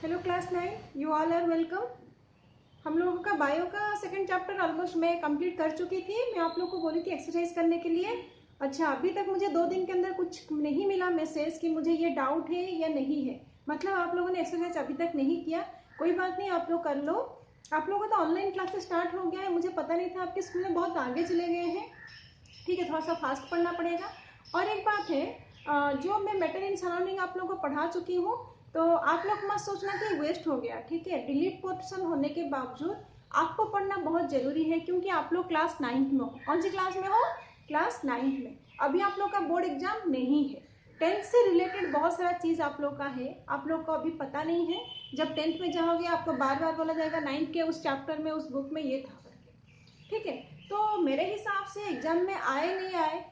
Hello class 9, you all are welcome. हम लोगों का बायो का सेकंड चैप्टर ऑलमोस्ट मैं कंप्लीट कर चुकी थी। मैं आप लोग को बोली थी एक्सरसाइज करने के लिए। अच्छा, अभी तक मुझे 2 दिन के अंदर कुछ नहीं मिला मैसेज कि मुझे ये डाउट है या नहीं है। मतलब आप लोगों ने एक्सरसाइज अभी तक नहीं किया। कोई बात नहीं, आप लोग कर लो। आप लोगों का तो ऑनलाइन क्लासेस स्टार्ट हो गया है, मुझे पता नहीं था आपके स्कूल में बहुत आगे चले गए हैं। ठीक है, थोड़ा सा फास्ट पढ़ना पड़ेगा। और एक बात है, जो मैं मैटर इन सराउंडिंग आप लोगों को पढ़ा चुकी हूँ, तो आप लोग मत सोचना कि वेस्ट हो गया। ठीक है, डिलीट पोर्शन होने के बावजूद आपको पढ़ना बहुत जरूरी है, क्योंकि आप लोग क्लास 9th में हो। कौन सी क्लास में हो? क्लास 9th में। अभी आप लोग का बोर्ड एग्जाम नहीं है। 10th से रिलेटेड बहुत सारा चीज आप लोग का है, आप लोग को अभी पता नहीं है। जब 10th में जाओगे आपको बार बार बोला जाएगा 9th के उस चैप्टर में उस बुक में ये था करके। ठीक है, तो मेरे हिसाब से एग्जाम में आए नहीं आए,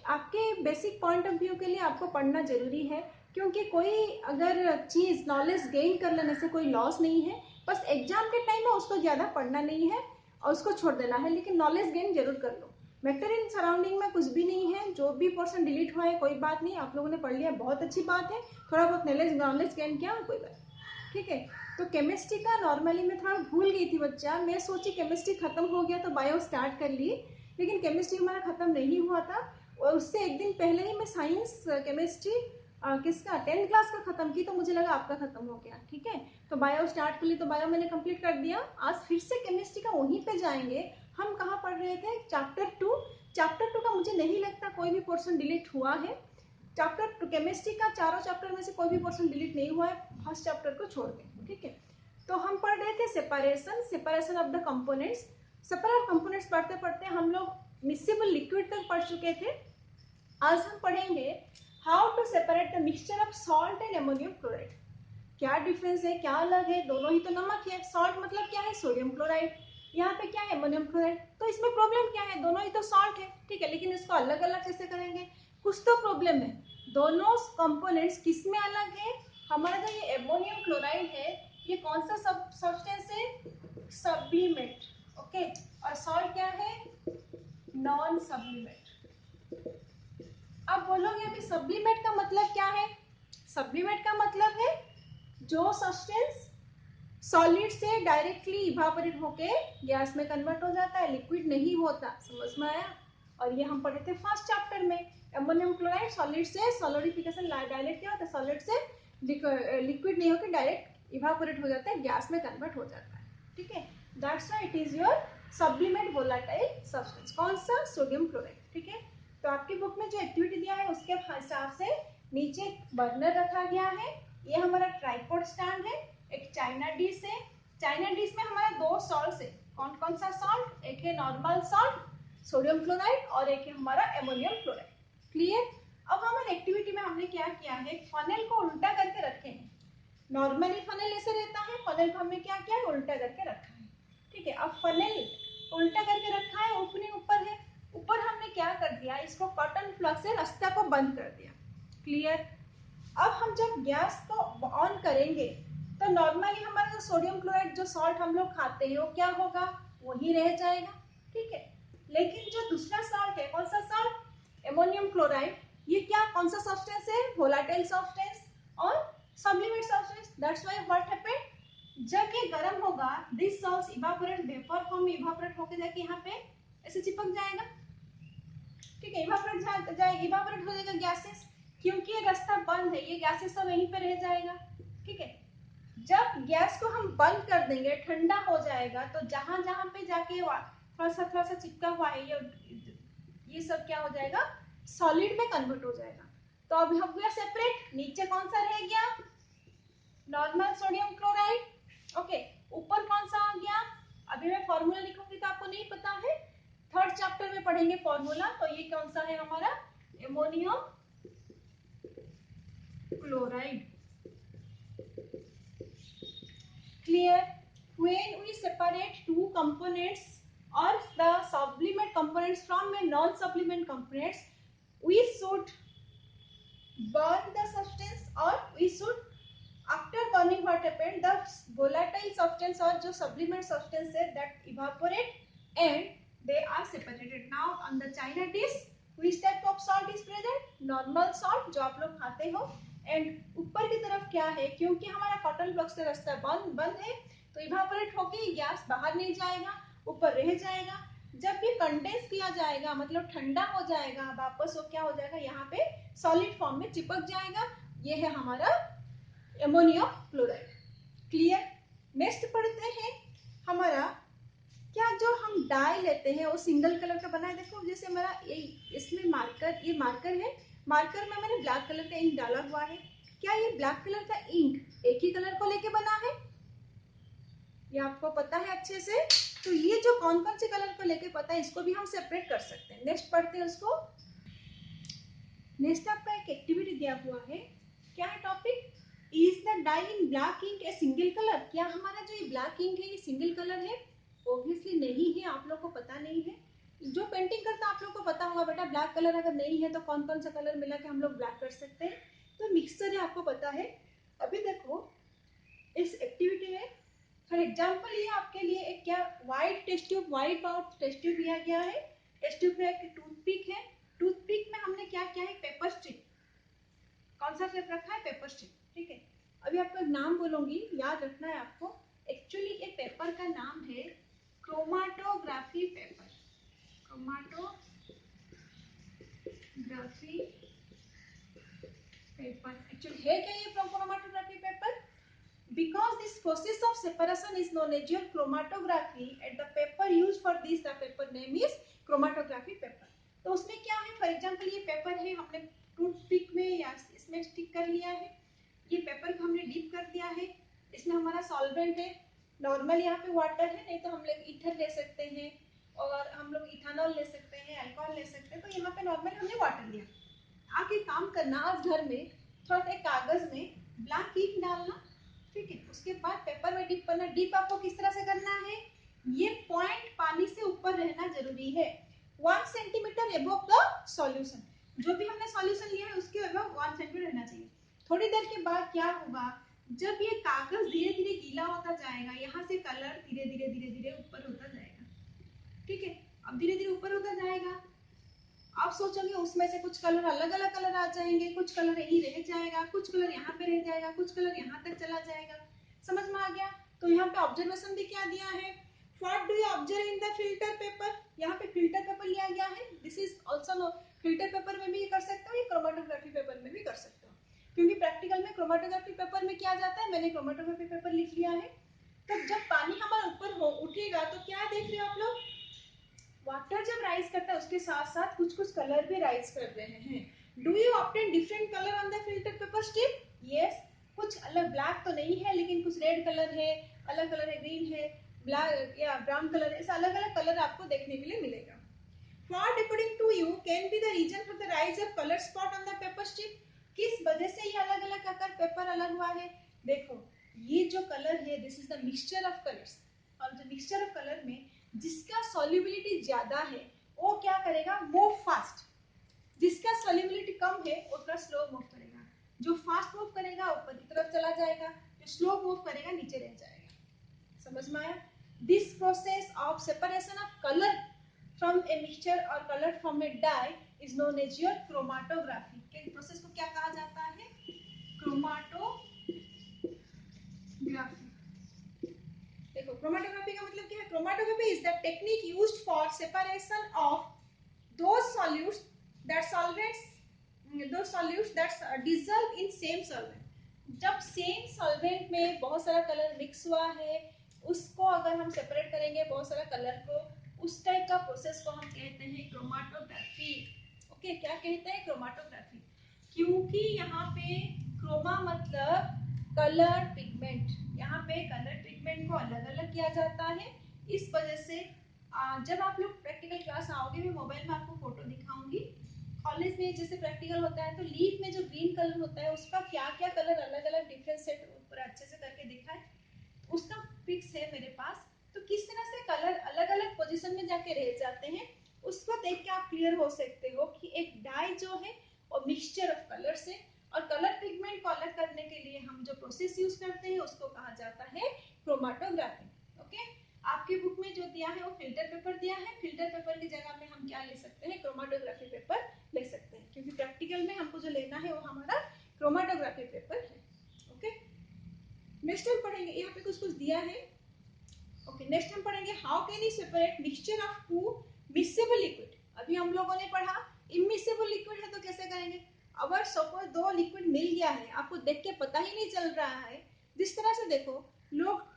आपके बेसिक पॉइंट ऑफ व्यू के लिए आपको पढ़ना जरूरी है। क्योंकि कोई अगर चीज नॉलेज गेन कर लेने से कोई लॉस नहीं है। बस एग्जाम के टाइम में उसको ज्यादा पढ़ना नहीं है और उसको छोड़ देना है, लेकिन नॉलेज गेन जरूर कर लो। मैटर इन सराउंडिंग में कुछ भी नहीं है, जो भी पोर्शन डिलीट हुआ है कोई बात नहीं, आप लोगों ने पढ़ लिया, बहुत अच्छी बात है। थोड़ा बहुत नॉलेज गेन किया, कोई बात नहीं। ठीक है, तो केमिस्ट्री का नॉर्मली मैं थोड़ा भूल गई थी बच्चा। मैं सोची केमिस्ट्री खत्म हो गया तो बायो स्टार्ट कर ली, लेकिन केमिस्ट्री हमारा खत्म नहीं हुआ था। और उससे एक दिन पहले ही मैं साइंस केमिस्ट्री किसका 10th क्लास का खत्म की, तो मुझे लगा आपका खत्म हो गया। ठीक है, तो बायो स्टार्ट कर ली, तो बायो मैंने कंप्लीट कर दिया। आज फिर से केमिस्ट्री का वहीं पे जाएंगे। हम कहाँ पढ़ रहे थे? चैप्टर 2। चैप्टर 2 का मुझे नहीं लगता कोई भी पोर्शन डिलीट हुआ है। चैप्टर 2 केमिस्ट्री का चारों चैप्टर में से कोई भी पोर्शन डिलीट नहीं हुआ है, फर्स्ट चैप्टर को छोड़ के। ठीक है, तो हम पढ़ रहे थे separation of the components. Separate components पढ़ते पढ़ते हम लोग मिक्सेबल लिक्विड तक पढ़ चुके थे। आज हम पढ़ेंगे how to separate the mixture of salt and ammonium chloride. क्या डिफरेंस है, क्या अलग है? दोनों ही तो नमक है। सॉल्ट मतलब क्या है? Sodium chloride. यहाँ पे क्या है? Ammonium chloride. तो इसमें प्रॉब्लम क्या है? दोनों ही तो सॉल्ट है। ठीक है, लेकिन इसको अलग अलग कैसे करेंगे? कुछ तो प्रॉब्लम है। दोनों कंपोनेंट्स किस में अलग है? हमारा जो ये अमोनियम क्लोराइड है, ये कौन सा सब्सटेंस है? सब्लिमेट। ओके, और सॉल्ट क्या है? Non sublimate. अब बोलोगे अभी सब्लिमेट का मतलब क्या है? सब्लिमेट का मतलब है जो सब्सटेंस सॉलिड से डायरेक्टली इवापोरेट होके गैस में कन्वर्ट हो जाता है, लिक्विड नहीं होता। समझ में आया? और ये हम पढ़े थे फर्स्ट चैप्टर में। अमोनियम क्लोराइड सॉलिड से सॉलिडिफिकेशन डायरेक्ट क्या होता है? सॉलिड से लिक्विड नहीं होकर डायरेक्ट इवापोरेट हो जाता है, गैस में कन्वर्ट हो जाता है। ठीक है, that's why it is your sublimate volatile substance. कौन सा? Sodium chloride. ठीक है, तो आपकी बुक में जो एक्टिविटी दिया है उसके हिसाब से नीचे बर्नर रखा गया है। ये हमारा ट्राइपॉड स्टैंड है। एक चाइना डिश है। चाइना डिश में हमारा 2 सॉल्ट है। कौन कौन सा सॉल्ट? एक है नॉर्मल सॉल्ट सोडियम क्लोराइड और एक है हमारा अमोनियम क्लोराइड। क्लियर? अब हमारे एक्टिविटी में हमने क्या किया है, फनेल को उल्टा करके रखे हैं। नॉर्मली फनेल ऐसे रहता है, फनेल को हमने क्या किया है? उल्टा करके रखा है। ठीक है, अब फनेल उल्टा करके रखा है, ओपनिंग ऊपर है। ऊपर हमने क्या कर दिया, इसको कॉटन प्लग से रास्ता को बंद कर दिया। क्लियर? अब हम जब गैस को ऑन करेंगे तो नॉर्मली हमारा जो सोडियम क्लोराइड जो सॉल्ट हम लोग खाते हैं वो क्या होगा? वही रह जाएगा। ठीक है, लेकिन जो दूसरा सॉल्ट है, कौन सा सॉल्ट? Ammonium chloride. ये क्या कौन सा सब्सटेंस है? वोलेटाइल सब्सटेंस और sublimate substance. That's why what happened, जब ये गर्म होगा this salts evaporate, vapour form में इवापोरेट होकर जाके यहाँ पे ऐसे चिपक जाएगा। ठीक है, इवापोरेट हो जाएगा गैसेस, क्योंकि ये रास्ता बंद है, ये गैसेस सब यहीं पे रह जाएगा। ठीक है, जब गैस को हम बंद कर देंगे, ठंडा हो जाएगा, तो जहां जहां पे जाके थोड़ा सा चिपका हुआ है ये सब क्या हो जाएगा? सॉलिड में कन्वर्ट हो जाएगा। तो अभी हो गया सेपरेट। नीचे कौन सा रह गया? Normal sodium chloride. ओके, ऊपर कौन सा आ गया? अभी मैं फॉर्मूला लिखूंगी तो आपको नहीं पता है, थर्ड चैप्टर में पढ़ेंगे फॉर्मूला। तो ये कौन सा है हमारा? Ammonium chloride. Clear? When we separate two components or the supplement components from a non-supplement components, we should burn the substance, or we should, after burning, what happened, the volatile substance or जो supplement substance है that evaporate and they are separated. Now on the china dish which type of salt is present? Normal salt जो आप लोग खाते हो, and ऊपर की तरफ क्या है, क्योंकि हमारा कॉटन ब्लॉक से रास्ता बंद है तो इवापोरेट होके गैस बाहर नहीं जाएगा, ऊपर रह जाएगा। जब भी कंडेंस किया जाएगा मतलब ठंडा हो जाएगा वापस, वो क्या हो जाएगा यहाँ पे सॉलिड फॉर्म में चिपक जाएगा। ये है हमारा अमोनियम क्लोराइड। क्लियर। नेक्स्ट पढ़ते हैं हमारा क्या जो हम डाई लेते हैं वो सिंगल कलर का बना है। देखो जैसे हमारा इसमें मार्कर, ये मार्कर है, मार्कर में मैंने ब्लैक कलर का इंक डाला हुआ है। क्या ये ब्लैक कलर का इंक एक ही कलर को लेके बना है, ये आपको पता है अच्छे से। तो ये जो कौन कौन से कलर को लेके पता है इसको भी हम सेपरेट कर सकते हैं। नेक्स्ट पढ़ते हैं उसको। नेक्स्ट आपका एक एक्टिविटी दिया हुआ है, क्या है topic, is the dye in black ink a single colour. क्या हमारा जो ये ब्लैक इंक है ये सिंगल कलर है? ऑब्वियसली नहीं है, आप लोग को पता नहीं है। जो पेंटिंग करता है आप लोग को पता होगा बेटा, ब्लैक कलर अगर नहीं है तो कौन कौन सा कलर मिला के हम लोग ब्लैक कर सकते हैं, तो मिक्सचर है, आपको पता है। अभी देखो इस एक्टिविटी में फॉर एग्जाम्पल ये आपके लिए एक क्या white test tube, white bout test tube लिया गया है। टेस्ट ट्यूब में एक टूथपिक है, टूथपिक में हमने क्या किया है पेपर स्ट्रिप, कौन सा स्टेप रखा है पेपर स्ट्रिप, ठीक है। अभी आपको एक नाम बोलूंगी, याद रखना है आपको। एक्चुअली ये पेपर का नाम है chromatography paper, chromatography paper. Actually है क्या ये chromatography paper? Because this process of separation is known as your chromatography and the paper used for this the paper name is chromatography paper। तो उसमें क्या है, फॉर एग्जांपल ये paper है, हमने टूथपिक में या इसमें स्टिक कर लिया है, ये पेपर को हमने डिप कर दिया है, इसमें हमारा सॉल्वेंट है, नॉर्मल यहाँ पे वाटर है, नहीं तो हम लोग ईथर ले सकते हैं और हम लोग इथेनॉल ले सकते हैं, अल्कोहल ले सकते हैं, तो यहाँ पे नॉर्मल हमने वाटर लिया। आगे काम करना आज घर में थोड़ा सा कागज में ब्लैक इंक डालना, ठीक है, उसके बाद पेपर में डिप करना। डिप आपको किस तरह से करना है, ये पॉइंट पानी से ऊपर रहना जरूरी है, 1 सेंटीमीटर अबव द सॉल्यूशन, जो भी हमने सॉल्यूशन लिया है उसके अबव 1 सेंटीमीटर रहना चाहिए। थोड़ी देर के बाद क्या होगा, जब ये कागज धीरे धीरे गीला होता जाएगा, यहाँ से कलर धीरे धीरे धीरे धीरे ऊपर होता जाएगा, ठीक है। अब धीरे धीरे ऊपर होता जाएगा, आप सोचोगे उसमें से कुछ कलर अलग अलग कलर आ जाएंगे, कुछ कलर यहीं रह जाएगा, कुछ कलर यहाँ पे रह जाएगा, कुछ कलर यहाँ तक चला जाएगा, समझ में आ गया। तो यहाँ पे ऑब्जर्वेशन भी क्या दिया है, what do you observe in the filter paper, यहाँ पे फिल्टर पेपर लिया गया है। This is also filter paper में भी कर सकते हो, ये क्रोमेटोग्राफी पेपर में भी कर सकते हो, क्योंकि प्रैक्टिकल में क्रोमेटोग्राफी पेपर में क्या जाता है, मैंने क्रोमेटोग्राफी पेपर लिख लिया है। तब जब पानी हमारे ऊपर उठेगा तो क्या देख रहे हो आप लोग, वाटर जब राइज करता है उसके साथ साथ कुछ कुछ कलर भी राइज कर रहे हैं। Do you obtain different colour on the filter paper strip? Yes, कुछ अलग ब्लैक तो नहीं है लेकिन कुछ रेड कलर है, अलग कलर है, ग्रीन है, ब्लैक या ब्राउन कलर है, ऐसा अलग अलग कलर आपको देखने के लिए मिलेगा। What according to you can be the reason for the rise of color spot on the paper strip? किस वजह से ये अलग अलग आकर पेपर अलग हुआ है? देखो ये जो कलर है this is the mixture of colours, और जो मिक्सचर ऑफ कलर में जिसका सॉल्युबिलिटी ज्यादा है वो क्या करेगा, मूव फास्ट, जिसका सॉल्युबिलिटी कम है उतना स्लो मूव करेगा, जो फास्ट मूव करेगा ऊपर की तरफ चला जाएगा, जो स्लो मूव करेगा नीचे रह जाएगा। समझ में आया? This process of separation of colour from a mixture or colored from a dye is known as your chromatography। के प्रोसेस को क्या कहा जाता है, क्रोमाटोग्राफी। देखो क्रोमाटोग्राफी का मतलब क्या है, chromatography is the technique used for separation of those solutes that dissolve in same solvent। जब सेम सॉल्वेंट में बहुत सारा कलर मिक्स हुआ है उसको अगर हम सेपरेट करेंगे बहुत सारा कलर को, उस टाइप का प्रोसेस को हम कहते हैं क्रोमाटोग्राफी। ओके, क्या कहते हैं, क्रोमाटोग्राफी। क्योंकि यहाँ पे क्रोमा मतलब कलर पिगमेंट, यहाँ पे कलर पिगमेंट को अलग अलग किया जाता है। इस वजह से जब आप लोग प्रैक्टिकल क्लास आओगे, मैं मोबाइल में आपको फोटो दिखाऊंगी, कॉलेज में जैसे प्रैक्टिकल होता है तो लीफ में जो ग्रीन कलर होता है उसका क्या क्या कलर अलग अलग डिफरेंट सेट ऊपर अच्छे से करके दिखा है, उसका पिक्स है मेरे पास। तो किस तरह से कलर अलग अलग पोजीशन में जाके रह जाते हैं उसको देख के आप क्लियर हो सकते हो कि एक डाई जो है वो मिक्सचर ऑफ कलर से, और कलर पिगमेंट को अलग करने के लिए हम जो प्रोसेस यूज करते हैं उसको कहा जाता है क्रोमाटोग्राफी। ओके, आपके बुक में जो दिया है वो फिल्टर पेपर दिया है, फिल्टर पेपर की जगह में हम क्या ले सकते हैं, क्रोमाटोग्राफी पेपर ले सकते हैं, क्योंकि प्रैक्टिकल में हमको जो लेना है वो हमारा क्रोमेटोग्राफी पेपर है। ओके, नेक्स्ट हम पढ़ेंगे, यहाँ पे कुछ कुछ दिया है। ओके, नेक्स्ट हम पढ़ेंगे how can you separate mixture of two miscible liquid. अभी हम लोगों ने पढ़ा इमिक्सेबल लिक्विड है तो कैसे करेंगे। अगर सपोज दो लिक्विड मिल गया है, आपको देख के पता ही नहीं चल रहा है, जिस तरह से देखो लोग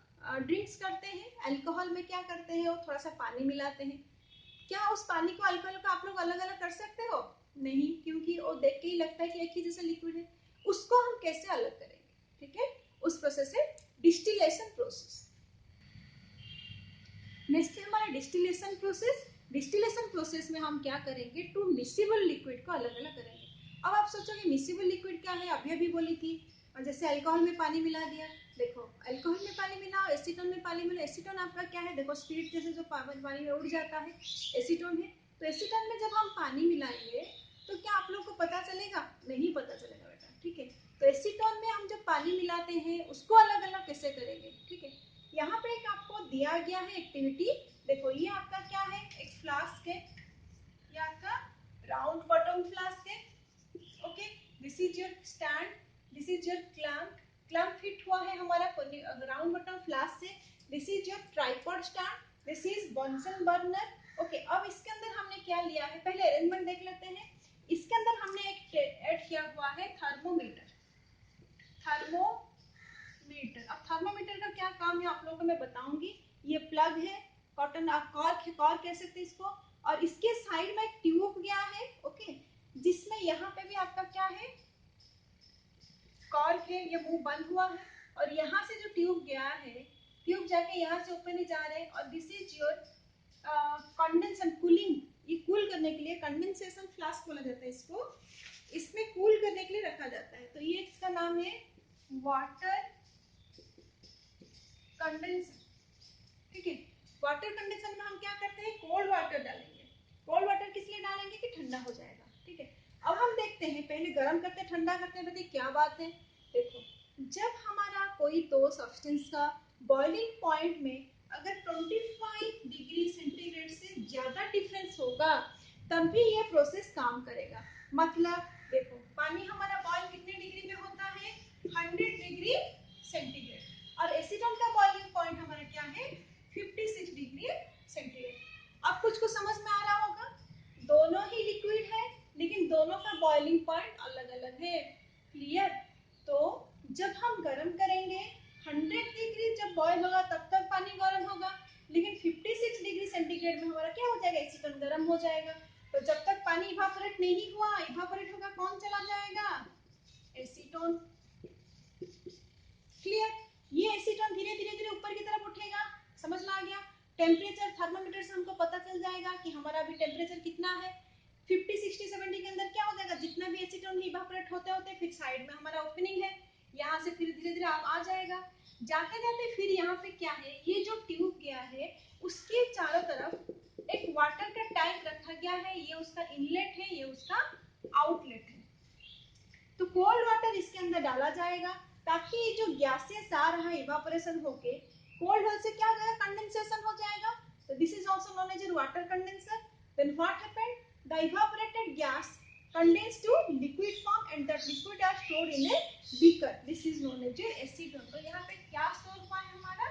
ड्रिंक्स करते हैं, अल्कोहल में क्या करते हैं, वो थोड़ा सा पानी मिलाते हैं। क्या उस पानी को अल्कोहल को आप लोग अलग अलग कर सकते हो? नहीं, क्योंकि वो देख के ही लगता है कि एक ही जैसा लिक्विड है। उसको हम कैसे अलग करेंगे? ठीक है, उस प्रोसेस है डिस्टिलेशन प्रोसेस। नेक्स्ट है हमारा डिस्टिलेशन प्रोसेस। डिस्टिलेशन प्रोसेस में हम क्या करेंगे, टू मिक्सेबल लिक्विड को अलग अलग करेंगे। अब आप सोचोगे मिक्सेबल लिक्विड क्या है, अभी अभी बोली थी, और जैसे अल्कोहल में पानी मिला दिया। देखो अल्कोहल में पानी मिलाओ, एसीटोन में पानी मिलाओ। एसीटोन आपका क्या है, देखो स्पीड जैसे जो पानी में उड़ जाता है, एसीटोन है। तो एसीटोन में जब हम पानी मिलाएंगे तो क्या आप लोग को पता चलेगा? नहीं पता चलेगा बेटा। ठीक है, तो एसीटोन में हम जब पानी मिलाते हैं उसको अलग अलग कैसे करेंगे। ठीक है, यहाँ पे एक आपको दिया गया है एक्टिविटी। देखो ये आपका क्या है, एक फ्लास्क है, ये आपका राउंड बॉटम फ्लास्क है। Okay, this is your stand, this is your clamp. Clamp fit हुआ है हमारा राउंड बॉटम फ्लास्क से। This is your tripod stand, this is bunsen burner. Okay, अब इसके अंदर हमने क्या लिया है, पहले अरेंजमेंट देख लेते हैं। इसके अंदर हमने एक ऐड किया हुआ है थर्मोमीटर। थर्मोमीटर, अब थर्मोमीटर का क्या काम है आप लोगों को मैं बताऊंगी। ये प्लग है, कॉटन कॉर्क कह सकते हैं इसको, और इसके साइड में एक ट्यूब गया है। ओके, जिसमें यहाँ पे भी आपका क्या है, कॉर्क है, ये मुंह बंद हुआ है, और यहाँ से जो ट्यूब गया है, ट्यूब जाके यहाँ से ऊपर नहीं जा रहे हैं। और this is your condensation cooling, ये कूल करने के लिए कंडेंसेशन फ्लास्क बोला जाता है इसको, इसमें कूल करने के लिए रखा जाता है। तो ये इसका नाम है वाटर कंडेंसर। ठीक है, वाटर कंडेंसर में हम क्या करते हैं, कोल्ड वाटर डालेंगे। कोल्ड वाटर किस लिए डालेंगे कि ठंडा हो जाएगा। ठीक है, अब हम देखते हैं, पहले गर्म करते हैं ठंडा करते हैं, बताइए क्या बात है। देखो जब हमारा कोई दो सब्सटेंस का बॉइलिंग पॉइंट में अगर 25 डिग्री सेंटीग्रेड से ज्यादा डिफरेंस होगा तब भी ये प्रोसेस काम करेगा। मतलब देखो पानी हमारा बॉइल कितने डिग्री में होता है, 100 डिग्री सेंटीग्रेड, और एसीटोन का बॉइलिंग पॉइंट हमारा क्या है, 56 डिग्री सेंटीग्रेड। अब कुछ को समझ में आ रहा होगा, दोनों ही लिक्विड है लेकिन दोनों का बॉइलिंग पॉइंट अलग अलग है। क्लियर? तो जब हम गर्म करेंगे 100 डिग्री जब बॉयल होगा तब तक पानी गर्म होगा, लेकिन 56 डिग्री सेंटीग्रेड में हमारा क्या हो जाएगा, एसीटोन गर्म हो जाएगा। तो जब तक पानी इवापोरेट नहीं हुआ, इवापोरेट होगा कौन चला जाएगा, एसीटोन। क्लियर? ये एसीटोन धीरे धीरे धीरे ऊपर की तरफ उठेगा। समझ में आ गया? टेम्परेचर थर्मामीटर से हमको पता चल जाएगा कि हमारा अभी टेम्परेचर कितना है। 50, 60, 70 के अंदर क्या हो जाएगा, जितना भी एसीटोन इवापोरेट होते होते फिर साइड में हमारा ओपनिंग है, यहाँ से फिर धीरे धीरे आ जाएगा। जाते जाते फिर यहाँ पे क्या है, ये जो ट्यूब गया है उसके चारों तरफ एक वाटर का टैंक रखा गया है। ये उसका इनलेट है, ये उसका आउटलेट है। तो कोल्ड वाटर इसके अंदर डाला जाएगा ताकि ये जो गैसेस आ रहा है इवापोरेशन होके कोल्ड होने से क्या हो जाएगा, कंडेंसेशन हो जाएगा। तो this is also known as water condenser. Then what happened, the evaporated gas condense to liquid form and that liquid are stored in a beaker. This is known as acetone. तो यहाँ पे क्या store हुआ है हमारा,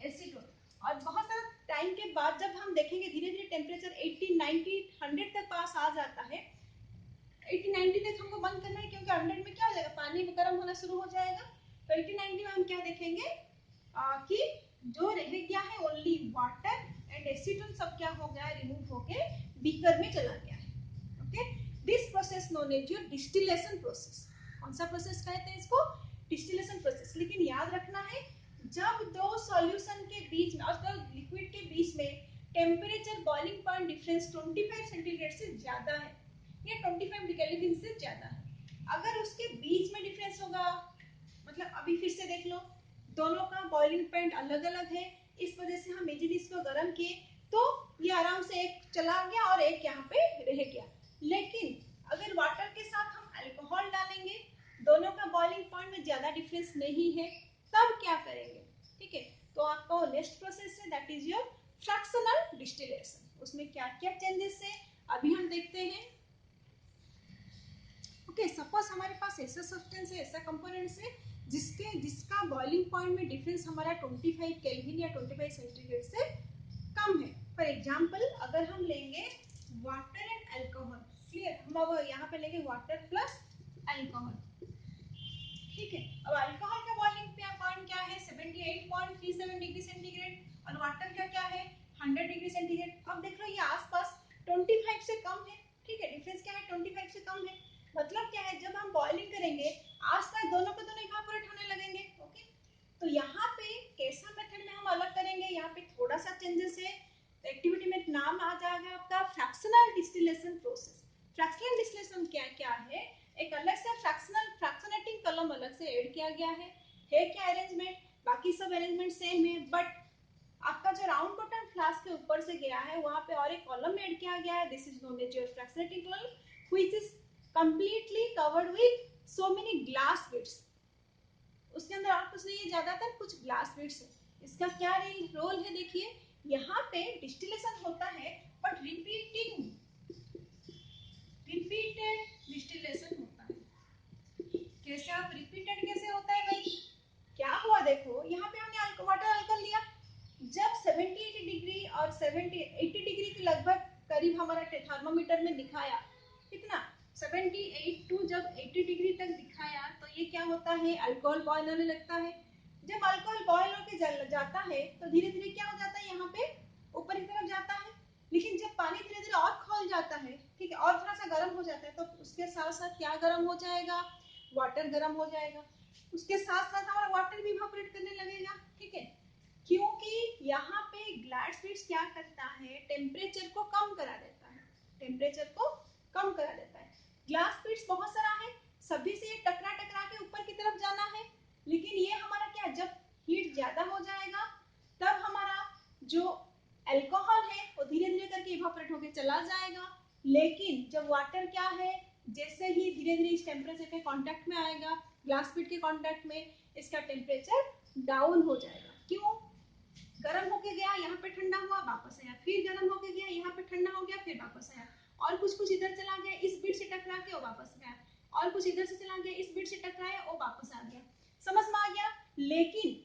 acetone. और बहुत सारा टाइम के बाद जब हम देखेंगे धीरे धीरे टेम्परेचर 80, 90, 100 तक पास आ जाता है। 80, 90 तक हमको बंद करना है क्योंकि 100 में क्या हो जाएगा, पानी गर्म होना शुरू हो जाएगा। तो 80, 90 में हम क्या देखेंगे कि जो रह गया है ओनली वाटर एंड एसीटोन सब क्या हो गया, रिमूव होके बीकर में चला गया है। Okay, this process known as your distillation process. कौन सा प्रोसेस कहते हैं इसको, डिस्टिलेशन प्रोसेस। लेकिन याद रखना है जब दो सॉल्यूशन के बीच में और दो लिक्विड के बीच में temperature boiling point difference 25 centigrade से ज्यादा है या 25 केल्विन से ज्यादा है, अगर उसके बीच में डिफरेंस होगा, मतलब अभी फिर से देख लो दोनों का बॉइलिंग पॉइंट अलग अलग है, इस वजह से हम इजीली इसको गर्म किए तो ये आराम से एक चला गया और एक यहाँ पे रह गया। लेकिन अगर वाटर के साथ हम अल्कोहल डालेंगे, दोनों का बॉइलिंग पॉइंट में ज्यादा डिफरेंस नहीं है, तब क्या करेंगे। ठीक है, तो आपका नेक्स्ट प्रोसेस है that is your fractional distillation. उसमें क्या क्या चेंजेस है अभी हम देखते हैं। ओके, सपोज हमारे पास ऐसा सब्सटेंस है, ऐसा कंपोनेंट्स है जिसका बॉइलिंग पॉइंट में डिफरेंस हमारा 25 केल्विन या 25 सेंटीग्रेड से कम है। फॉर एग्जांपल अगर हम लेंगे वाटर एंड अल्कोहल, क्लियर, हम अब यहाँ पे लेंगे वाटर प्लस अल्कोहल, ठीक है। अब अल्कोहल का बॉइलिंग पॉइंट क्या है 78.37 डिग्री सेंटीग्रेड और वाटर का क्या है 100 डिग्री सेंटीग्रेड। अब देख लो ये आसपास 25 से कम है, ठीक है, डिफरेंस क्या है 25 से कम है। मतलब क्या है जब हम बॉइलिंग करेंगे आसपास दोनों को दोनों इवापोरेट होने लगेंगे, ओके। तो यहाँ पे कैसा मेथड में हम अलग करेंगे, यहाँ पे थोड़ा सा चेंजेस है। एक्टिविटी में नाम आ जाएगा आपका fractional distillation process. Fractional distillation क्या क्या है, एक अलग से फ्रैक्शनेटिंग कॉलम अलग से ऐड किया गया है क्या अरेंजमेंट, बाकी सब अरेंजमेंट सेम है, बट आपका जो राउंड बॉटम फ्लास्क के ऊपर से गया है वहां पे और एक कॉलम ऐड किया गया है। This is known as your fractionating column which is completely covered with so many glass bits. उसके अंदर और कुछ नहीं है, ज्यादातर कुछ ग्लास बिट्स है। इसका क्या रोल है देखिए, यहाँ पे डिस्टिलेशन होता है बट रिपीटेड डिस्टिलेशन होता है। कैसे आप रिपीटेड कैसे होता है भाई, क्या हुआ देखो यहाँ पे हमने वाटर अल्कोहल लिया, जब 78 डिग्री और 80 डिग्री के लगभग करीब हमारा थर्मोमीटर में दिखाया कितना 78 टू जब 80 डिग्री तक दिखाया तो ये क्या होता है अल्कोहल बॉयल होने लगता है। जब अल्कोहल बॉयल होके जल जाता है तो धीरे धीरे क्या हो जाता है यहाँ पे ऊपर की तरफ जाता है, लेकिन जब पानी धीरे धीरे और खौल जाता है, ठीक है, और थोड़ा सा गर्म हो जाता है तो उसके साथ साथ क्या गर्म हो जाएगा, वाटर गर्म हो जाएगा, उसके साथ साथ हमारा वाटर भी इवापोरेट करने लगेगा, ठीक है। क्योंकि यहाँ पे ग्लास बिट्स क्या करता है टेम्परेचर को कम करा देता है, टेम्परेचर को कम करा देता है। ग्लास बिट्स बहुत सारा है, सभी से ये टकरा टकरा के ऊपर की तरफ जाना है, लेकिन ये हमारा क्या जब हीट ज्यादा हो जाएगा तब हमारा जो अल्कोहल है वो धीरे धीरे करके इवापोरेट होके चला जाएगा। लेकिन जब वाटर क्या है जैसे ही धीरे धीरे इस टेम्परेचर के कांटेक्ट में आएगा, ग्लास बिट के कांटेक्ट में, इसका टेम्परेचर डाउन हो जाएगा। क्यों, गर्म होके गया यहाँ पे ठंडा हुआ वापस आया, फिर गर्म होके गया यहाँ पे ठंडा हो गया फिर वापस आया, और कुछ इधर चला गया इस बिट से टकरा के वो वापस गया, और कुछ इधर से चला गया इस बिट से टकराया वो वापस आ गया, समझ में आ गया। लेकिन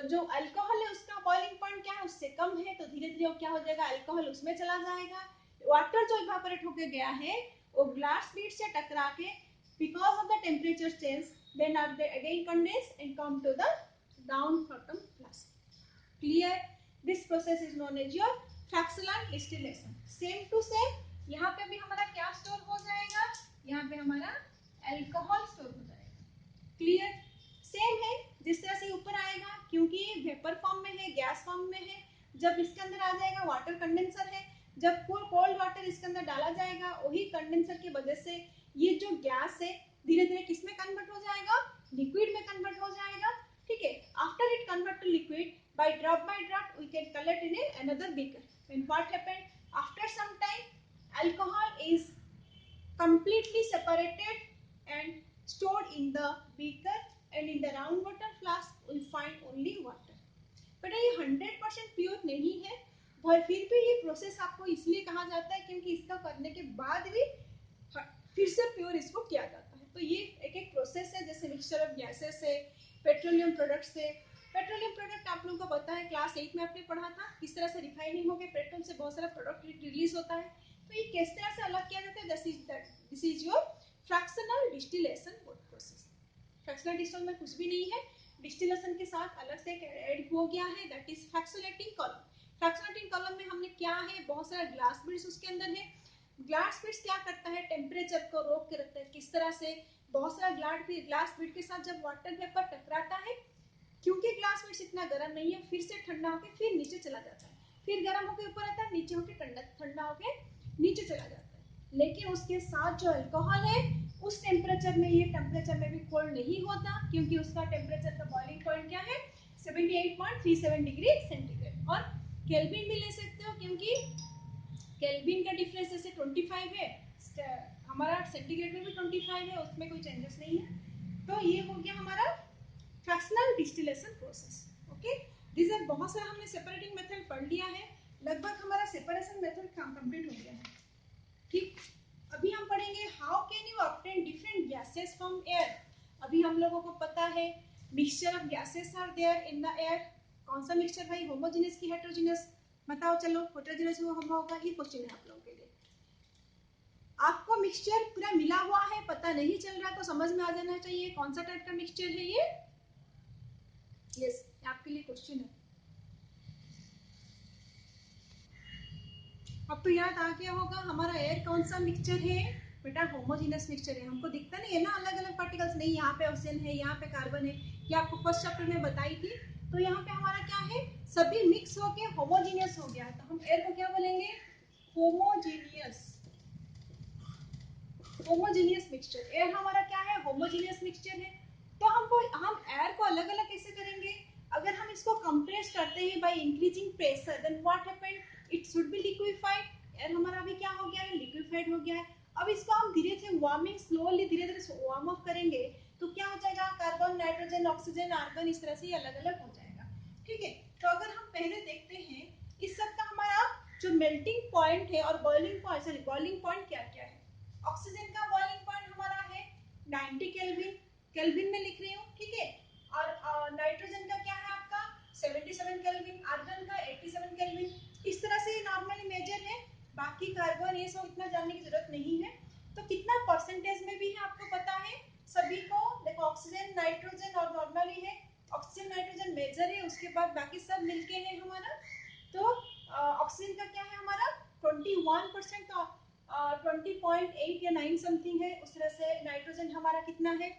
जो अल्कोहल है उसका बॉइलिंग पॉइंट क्या है उससे कम है, तो धीरे धीरे क्या हो जाएगा अल्कोहल उसमें चला जाएगा। वाटर जो इवापोरेट होके गया है वो ग्लास बीट से टकरा के because of the temperature change then are they again condense and come to the down bottom flask. Clear? This process is known as your fractional distillation. Same to same यहाँ पे भी हमारा क्या store हो जाएगा, यहाँ पे हमारा अल्कोहल स्टोर हो जाएगा। क्लियर? सेम है जिस तरह से ऊपर आएगा, क्योंकि वेपर फॉर्म में है गैस फॉर्म में है, जब इसके अंदर आ जाएगा वाटर कंडेंसर है, जब कोल्ड वाटर इसके अंदर डाला जाएगा वही कंडेंसर की वजह से ये जो गैस है धीरे धीरे किसमें कन्वर्ट हो जाएगा, लिक्विड में कन्वर्ट हो जाएगा, ठीक है। After it convert to liquid by drop we can collect in another beaker. And what happened after some time alcohol is completely separated and stored in the beaker, and in the round water flask we find only water. but ये 100% pure नहीं है, और फिर भी ये process आपको इसलिए कहा जाता है क्योंकि इसका करने के बाद भी फिर से प्योर इसको किया जाता है। तो ये एक एक प्रोसेस है, जैसे मिक्सचर ऑफ गैसेस है, पेट्रोलियम प्रोडक्ट्स है। पेट्रोलियम प्रोडक्ट आप लोगों को पता है क्लास 8 में आपने पढ़ा था किस तरह से रिफाइनिंग होकर पेट्रोल से बहुत सारा प्रोडक्ट रिलीज होता है। तो ये किस तरह से अलग किया जाता है, this is your fractional distillation process. Fractional distillation में कुछ भी नहीं है, डिस्टिलेशन के साथ अलग से ऐड हो गया है, that is fractionating column. Fractionating column में हमने क्या है बहुत सारा ग्लास बिट्स उसके अंदर है। ग्लास बिट्स क्या करता है टेम्परेचर को रोक के रखता है, किस तरह से बहुत सारा ग्लास बिट के साथ जब वाटर वेपर टकराता है, क्योंकि ग्लास बिट्स इतना गर्म नहीं है, फिर से ठंडा होकर फिर नीचे चला जाता है, फिर गर्म होकर ऊपर आता है, नीचे होकर ठंडा होकर नीचे चला जाता है। लेकिन उसके साथ जो अल्कोहल है उस टेम्परेचर में ये टेम्परेचर में भी कोल्ड नहीं होता, क्योंकि उसका टेम्परेचर का बॉइलिंग पॉइंट क्या है 78.37 डिग्री सेंटीग्रेड। और केल्विन भी ले सकते हो क्योंकि केल्विन का डिफरेंस जैसे 25 है, हमारा सेंटीग्रेड में भी 25 है, उसमें कोई चेंजेस नहीं है। तो ये हो गया हमारा fractional distillation process. Okay, this are बहुत सारा हमने सेपरेटिंग मेथड पढ़ लिया है, लगभग हमारा सेपरेशन मेथड काम कंप्लीट हो गया है। ठीक, अभी हम पढ़ेंगे how can you obtain different gases from air. अभी हम लोगों को पता है mixture of gases are there in the air. कौन सा मिक्सचर भाई, होमोजेनियस की हेटेरोजेनियस? बताओ चलो, हेटेरोजेनियस होगा, ये क्वेश्चन है आप लोगों के लिए। आपको मिक्सचर पूरा मिला हुआ है, पता नहीं चल रहा तो समझ में आ जाना चाहिए कौन सा टाइप का मिक्सचर है ये। यस, आपके लिए क्वेश्चन है। अब तो याद आ गया होगा हमारा एयर कौन सा मिक्सचर है बेटा, होमोजेनियस मिक्सचर है। हमको दिखता नहीं है ना अलग अलग पार्टिकल्स, नहीं यहाँ पे ऑक्सीजन है, यहाँ पे कार्बन है, ये आपको फर्स्ट चैप्टर में बताई थी। तो यहाँ पे हमारा क्या है, सभी मिक्स होके होमोजेनियस हो गया। तो हम एयर को क्या बोलेंगे, होमोजेनियस। होमोजेनियस मिक्सचर, एयर हमारा क्या है, होमोजेनियस मिक्सचर है। तो हम एयर को अलग अलग कैसे करेंगे, अगर हम इसको कंप्रेस करते हैं by increasing pressure, then what happened, it should be liquefied. Air हमारा अभी क्या हो गया है, लिक्विफाइड हो गया है। अब इसको हम धीरे धीरे वार्मिंग, स्लोली धीरे धीरे वार्म अप करेंगे तो क्या हो जाएगा, कार्बन, नाइट्रोजन, ऑक्सीजन, आर्गन, इस तरह से अलग अलग हो जाएगा। ठीक है, तो अगर हम पहले देखते हैं इस सब का हमारा जो मेल्टिंग पॉइंट है और boiling point, sorry boiling point क्या क्या है। ऑक्सीजन का बॉइलिंग पॉइंट हमारा है 90 केल्विन, केल्विन में लिख रही हूँ, ठीक है। और नाइट्रोजन का क्या है आपका 77 केल्विन, आर्गन का 87 केल्विन। इस तरह से नॉर्मली मेजर है, बाकी कार्बन ये सब इतना जानने की जरूरत नहीं है। तो कितना परसेंटेज में भी है आपको पता है सभी को। देखो ऑक्सीजन, नाइट्रोजन और नॉर्मली है, ऑक्सीजन नाइट्रोजन मेजर है, उसके बाद बाकी सब मिलके है हमारा। तो ऑक्सीजन का क्या है हमारा 21%, 20.8 या 9 समथिंग है। उस तरह से नाइट्रोजन हमारा कितना है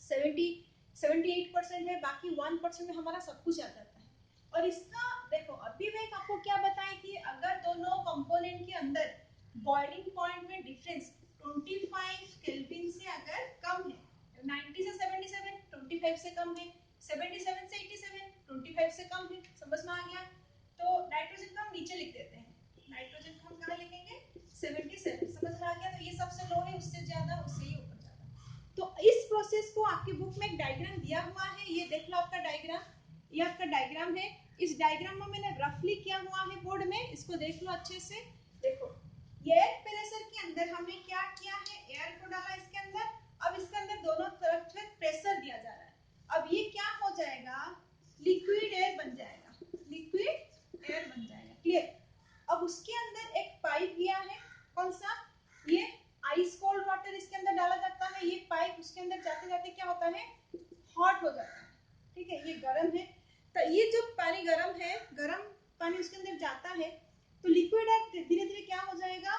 78% है, बाकी 1% में हमारा सब कुछ आ जाता है। और इसका देखो अभी मैं आपको क्या बताई थी, अगर दोनों कंपोनेंट के अंदर बॉइलिंग पॉइंट में डिफरेंस 25 केल्विन से अगर कम है, 90 से 77 25 से कम है, 77 से 87 25 से कम है, समझ में आ गया। तो नाइट्रोजन को हम नीचे लिख देते हैं, नाइट्रोजन को हम कहाँ लिखेंगे 77, समझ में आ गया। तो ये सबसे लो है, उससे ज्यादा, उससे ही ऊपर ज्यादा। तो इस प्रोसेस को आपकी बुक में एक डायग्राम दिया हुआ है, ये देख लो आपका डायग्राम, ये आपका डायग्राम है। इस डायग्राम में मैंने रफली किया हुआ है बोर्ड में, इसको देख लो अच्छे से। देखो एयर प्रेशर के अंदर हमने क्या किया है, एयर को डाला इसके अंदर। अब इसके अंदर दोनों तरफ से प्रेशर दिया जा रहा है। अब ये क्या हो जाएगा, लिक्विड एयर बन जाएगा, लिक्विड एयर बन जाएगा, क्लियर। अब उसके अंदर एक पाइप गया है, कौन सा, ये आइस कोल्ड वाटर इसके अंदर डाला जाता है। ये पाइप उसके अंदर जाते जाते क्या होता है, हॉट हो जाता है, ठीक है, ये गर्म है। तो ये जो पानी गर्म है, गर्म पानी उसके अंदर जाता है, तो लिक्विड धीरे धीरे क्या हो जाएगा,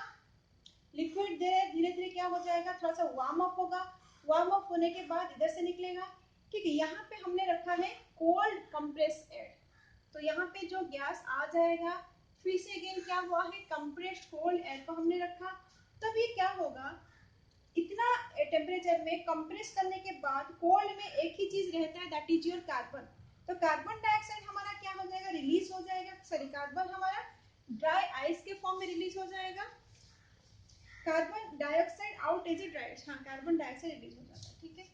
लिक्विड धीरे धीरे क्या हो जाएगा, थोड़ा सा वार्म अप होगा। वार्म अप होने के बाद इधर से निकलेगा, ठीक है। यहाँ पे हमने रखा है कोल्ड कंप्रेस एयर, तो यहाँ पे जो गैस आ जाएगा, फिर से अगेन क्या हुआ है, कंप्रेस्ड कोल्ड एयर को हमने रखा। तब ये क्या होगा, इतना टेम्परेचर में कंप्रेस करने के बाद कोल्ड में एक ही चीज रहता है, दैट इज योर कार्बन। तो कार्बन डाइऑक्साइड हमारा क्या हो जाएगा, रिलीज हो जाएगा, सॉरी कार्बन हमारा ड्राई आइस के फॉर्म में रिलीज हो जाएगा। Carbon dioxide out as a dry, हाँ कार्बन डाइऑक्साइड रिलीज हो जाता है, ठीक है।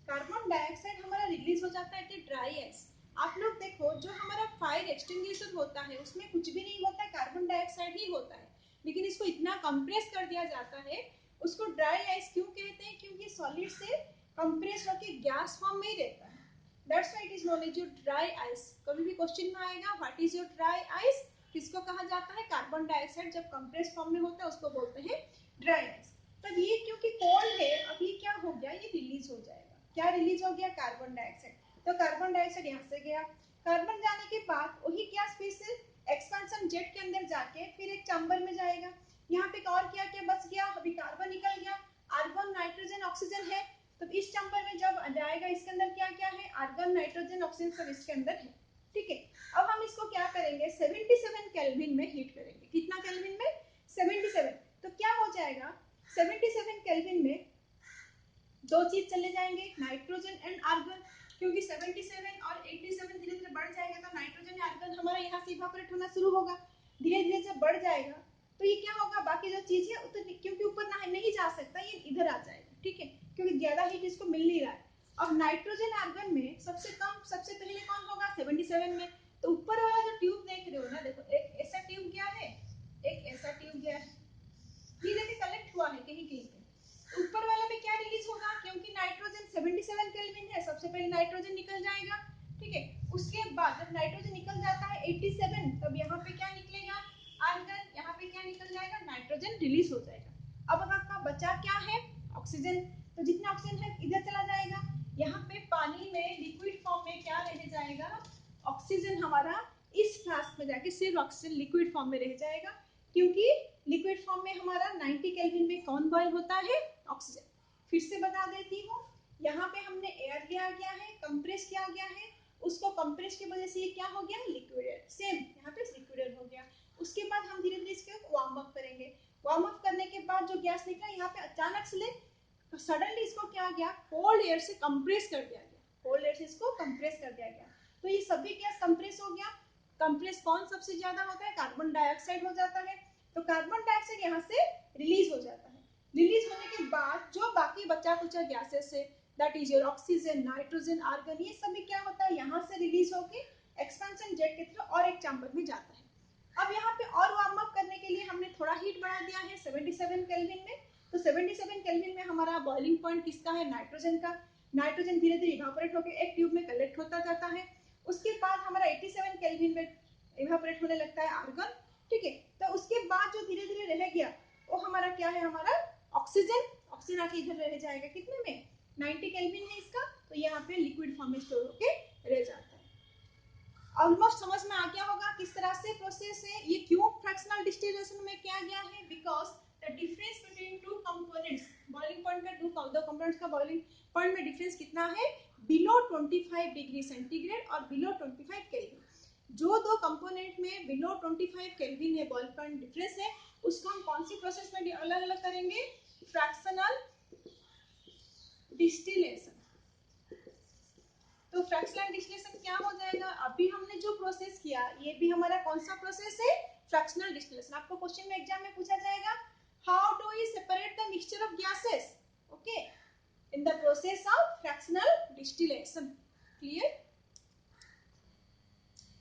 कार्बन डाइऑक्साइड हमारा रिलीज हो जाता है ड्राई आइस। आप लोग देखो जो हमारा फायर एक्सटिंग्विशर होता है उसमें कुछ भी नहीं होता है, कार्बन डाइऑक्साइड ही होता है, लेकिन इसको इतना कंप्रेस कर दिया जाता है। उसको ड्राई आइस क्यों कहते हैं, क्योंकि सॉलिड से कंप्रेस होकर गैस फॉर्म में ही रहता है, that's why it is known as your dry ice. कभी भी क्वेश्चन में आएगा what is your dry ice, किसको कहा जाता है, कार्बन डाइऑक्साइड जब कंप्रेस फॉर्म में होता है उसको बोलते हैं ड्राई आइस। तब ये क्योंकि कोल्ड है, अब ये क्या हो गया, ये रिलीज हो जाएगा, क्या रिलीज हो गया, कार्बन डाइऑक्साइड। तो कार्बन डाइऑक्साइड यहाँ से गया, कार्बन जाने के बाद वही गैस फिर से एक्सपेंशन जेट के अंदर जाके फिर एक चैम्बर में जाएगा। यहाँ पे और क्या क्या बच गया, अभी कार्बन निकल गया, आर्गन, नाइट्रोजन, ऑक्सीजन है। तो इस चैम्बर में जब जाएगा इसके अंदर क्या क्या है, आर्गन, नाइट्रोजन, ऑक्सीजन सब इसके अंदर है, ठीक है। अब हम इसको क्या करेंगे 77 केल्विन में हीट करेंगे, कितना केल्विन में 77। तो क्या हो जाएगा 77 केल्विन में दो चीज चले जाएंगे, नाइट्रोजन एंड आर्गन, क्योंकि 77 और 87 धीरे धीरे बढ़ जाएगा तो नाइट्रोजन आर्गन हमारा यहाँ से इवापोरेट होना शुरू होगा। धीरे धीरे जब बढ़ जाएगा तो ये क्या होगा, बाकी जो चीज है तो क्योंकि ऊपर नहीं जा सकता, ये इधर आ जाएगा, ठीक है, क्योंकि ज्यादा हीट इसको मिल नहीं रहा है। अब नाइट्रोजन आर्गन में सबसे कम, सबसे पहले कौन होगा 77 में। तो ऊपर वाला जो ट्यूब देख रहे हो ना, देखो एक ऐसा ट्यूब गया है, एक ऐसा ट्यूब गया है, ये देखिए कलेक्ट हुआ वाले के ही केस में। तो ऊपर वाले में क्या रिलीज होगा, क्योंकि नाइट्रोजन 77 केल्विन है, सबसे पहले नाइट्रोजन निकल जाएगा, ठीक है। उसके बाद जब नाइट्रोजन निकल जाता है 87, तब यहाँ पे क्या निकलेगा, आर्गन, यहाँ पे क्या निकल जाएगा, नाइट्रोजन रिलीज हो जाएगा। अब आपका बचा क्या है, ऑक्सीजन। तो जितना ऑक्सीजन है इधर चला जाएगा, यहाँ पे पानी में लिक्विड फॉर्म में क्या रह जाएगा, ऑक्सीजन हमारा इस फ्लास्क में जाके सिर्फ ऑक्सीजन लिक्विड फॉर्म में रह जाएगा, क्योंकि लिक्विड फॉर्म में हमारा 90 केल्विन में कौन बॉयल होता है, ऑक्सीजन। फिर से बता देती हूँ, यहाँ पे हमने एयर लिया गया है, कंप्रेस किया गया है, उसको कंप्रेस की वजह से ये क्या हो गया, लिक्विड एयर, सेम यहाँ पे लिक्विड एयर हो गया। उसके बाद हम धीरे धीरे इसको वार्म अप करेंगे, वार्म अप करने के बाद जो गैस निकला यहाँ पे अचानक से तो सडनली इसको क्या गया, कोल्ड एयर से कंप्रेस कर दिया गया, कोल्ड एयर से इसको कंप्रेस कर दिया गया। तो ये सभी गैस कंप्रेस हो गया। कंप्रेस कौन सबसे ज्यादा होता है, कार्बन डाइऑक्साइड हो जाता है। तो कार्बन डाइऑक्साइड यहाँ से रिलीज हो जाता है। रिलीज होने के बाद जो बाकी बचा कुचा गैसेस है, that is your oxygen, nitrogen, argon, ये सभी क्या होता है, यहाँ से रिलीज होके एक्सपेंशन जेट के थ्रू और एक चैम्बर में जाता है। अब यहाँ पे और वार्म अप करने के लिए हमने थोड़ा हीट बढ़ा दिया है 77 केल्विन में। तो 77 केल्विन में हमारा बॉइलिंग पॉइंट किसका है, नाइट्रोजन का। नाइट्रोजन धीरे धीरे इवापोरेट होकर एक ट्यूब में कलेक्ट होता जाता है। उसके बाद हमारा 87 केल्विन में इवापोरेट होने लगता है आर्गन, ठीक है। तो उसके बाद जो धीरे धीरे रह गया वो हमारा क्या है, हमारा ऑक्सीजन। ऑक्सीजन आके इधर रह जाएगा, कितने में, 90 केल्विन है इसका, तो यहाँ पे लिक्विड फॉर्म में स्टोर होके रह जाता है। ऑलमोस्ट समझ में आ गया होगा किस तरह से प्रोसेस है। ये क्यों फ्रैक्शनल डिस्टिलेशन में किया गया है, because the difference between two components, boiling point का दो कंपोनेंट्स का बॉइलिंग पॉइंट में डिफरेंस कितना है, बिलो 25 डिग्री सेंटीग्रेड और बिलो 25 केल्विन। जो दो कंपोनेंट में बिलो 25 केल्विन है, बॉइलिंग पॉइंट डिफरेंस है, उसको हम कौन सी प्रोसेस में अलग अलग करेंगे, फ्रैक्शनल डिस्टिलेशन। तो फ्रैक्शनल डिस्टिलेशन क्या हो जाएगा, अभी हमने जो प्रोसेस किया ये भी हमारा कौन सा प्रोसेस है, फ्रैक्शनल डिस्टिलेशन। आपको क्वेश्चन में एग्जाम में पूछा जाएगा, how do we separate the mixture of gases, okay, in the process of fractional distillation. Clear.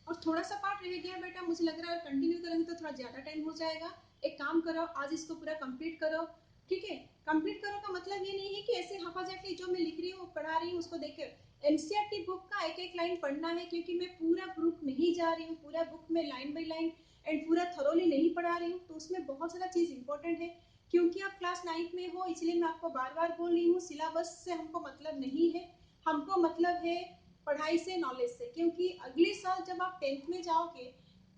और थोड़ा सा पार्ट रह गया बेटा, मुझे लग रहा है कंटिन्यू करेंगे तो थोड़ा ज्यादा टाइम हो जाएगा। एक काम करो, आज इसको पूरा कंप्लीट करो, ठीक है। कंप्लीट करो का मतलब ये नहीं है कि ऐसे हाफाजाफी जो मैं लिख रही हूँ पढ़ा रही हूँ उसको देखकर एनसीईआरटी बुक का एक एक लाइन पढ़ना है, क्योंकि मैं पूरा बुक नहीं जा रही हूँ, पूरा बुक में लाइन बाय लाइन एंड पूरा थरोली नहीं पढ़ा रही हूँ, तो उसमें बहुत सारा चीज इंपॉर्टेंट है। क्योंकि आप क्लास 9 में हो इसलिए मैं आपको बार बार बोल रही हूँ, सिलेबस से हमको मतलब नहीं है, हमको मतलब है पढ़ाई से, नॉलेज से। क्योंकि अगले साल जब आप 10th में जाओगे,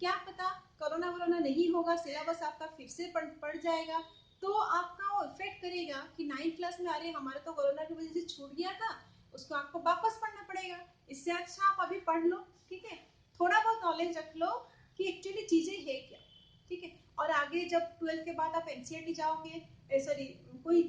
क्या पता कोरोना वोरोना नहीं होगा, सिलेबस आपका फिर से पढ़ जाएगा, तो आपका वो इफेक्ट करेगा कि 9th क्लास में अरे हमारा तो कोरोना की वजह से छूट गया था, उसको आपको वापस पढ़ना पड़ेगा। इससे अच्छा आप अभी पढ़ लो, ठीक है, थोड़ा बहुत नॉलेज रख लो कि एक्चुअली चीजें है क्या, ठीक है। और आगे जब 12th के बाद आप एनसीईआरटी जाओगे, सॉरी कोई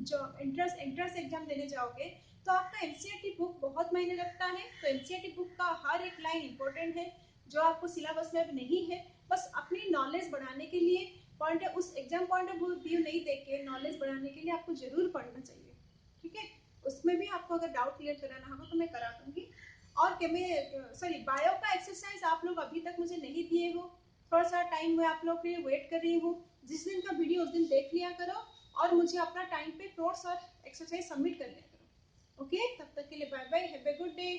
जो एंट्रेंस एग्जाम देने जाओगे, तो आपका एनसीईआरटी बुक बहुत मायने रखता है। तो एनसीईआरटी बुक का हर एक लाइन इंपॉर्टेंट है, जो आपको सिलेबस में नहीं है, बस अपनी नॉलेज बढ़ाने के लिए पॉइंट है, उस एग्जाम पॉइंट ऑफ व्यू नहीं देख के नॉलेज बढ़ाने के लिए आपको जरूर पढ़ना चाहिए, ठीक है। उसमें भी आपको अगर डाउट क्लियर कराना होगा तो मैं करा दूंगी। और सॉरी बायो का एक्सरसाइज आप लोग अभी तक मुझे नहीं दिए हो, थोड़ा सा टाइम में आप लोग के लिए वेट कर रही हूँ, जिस दिन का वीडियो उस दिन देख लिया करो और मुझे अपना टाइम पे नोट्स और एक्सरसाइज सबमिट कर लिया करो, ओके। तब तक के लिए bye bye, have a good day.